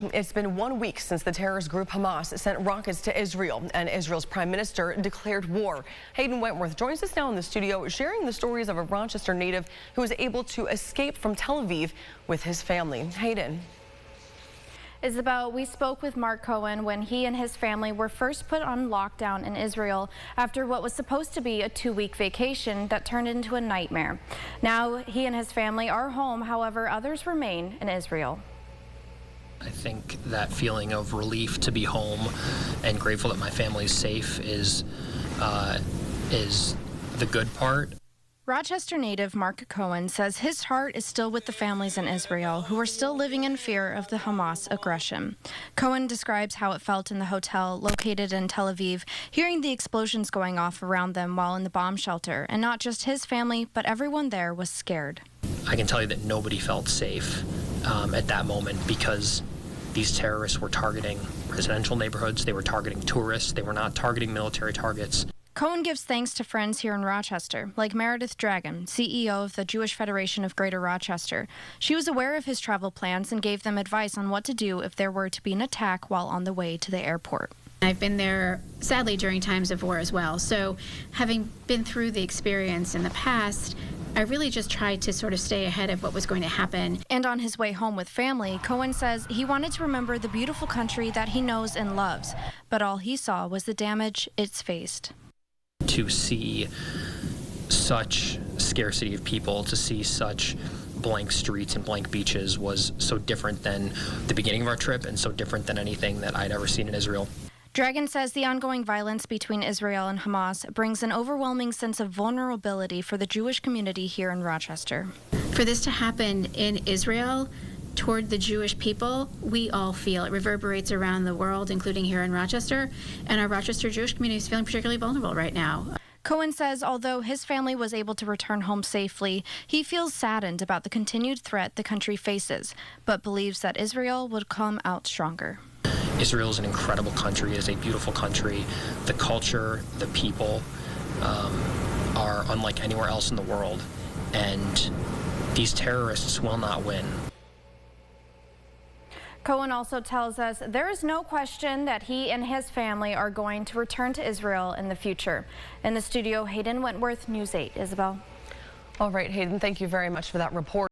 It's been 1 week since the terrorist group Hamas sent rockets to Israel, and Israel's prime minister declared war. Hayden Wentworth joins us now in the studio, sharing the stories of a Rochester native who was able to escape from Tel Aviv with his family. Hayden. Isabel, we spoke with Marc Cohen when he and his family were first put on lockdown in Israel after what was supposed to be a 2-week vacation that turned into a nightmare. Now he and his family are home, however, others remain in Israel. I think that feeling of relief to be home and grateful that my family is safe is the good part. Rochester native Marc Cohen says his heart is still with the families in Israel who are still living in fear of the Hamas aggression. Cohen describes how it felt in the hotel located in Tel Aviv, hearing the explosions going off around them while in the bomb shelter, and not just his family, but everyone there was scared. I can tell you that nobody felt safe at that moment because these terrorists were targeting residential neighborhoods, they were targeting tourists, they were not targeting military targets. Cohen gives thanks to friends here in Rochester, like Meredith Dragon, CEO of the Jewish Federation of Greater Rochester. She was aware of his travel plans and gave them advice on what to do if there were to be an attack while on the way to the airport. I've been there, sadly, during times of war as well. So having been through the experience in the past, I really just tried to sort of stay ahead of what was going to happen. And on his way home with family, Cohen says he wanted to remember the beautiful country that he knows and loves, but all he saw was the damage it's faced. To see such scarcity of people, to see such blank streets and blank beaches was so different than the beginning of our trip and so different than anything that I'd ever seen in Israel. Dragon says the ongoing violence between Israel and Hamas brings an overwhelming sense of vulnerability for the Jewish community here in Rochester. For this to happen in Israel toward the Jewish people, we all feel it reverberates around the world, including here in Rochester, and our Rochester Jewish community is feeling particularly vulnerable right now. Cohen says although his family was able to return home safely, he feels saddened about the continued threat the country faces, but believes that Israel would come out stronger. Israel is an incredible country. It is a beautiful country. The culture, the people are unlike anywhere else in the world, and these terrorists will not win. Cohen also tells us there is no question that he and his family are going to return to Israel in the future. In the studio, Hayden Wentworth, News 8. Isabel. All right, Hayden, thank you very much for that report.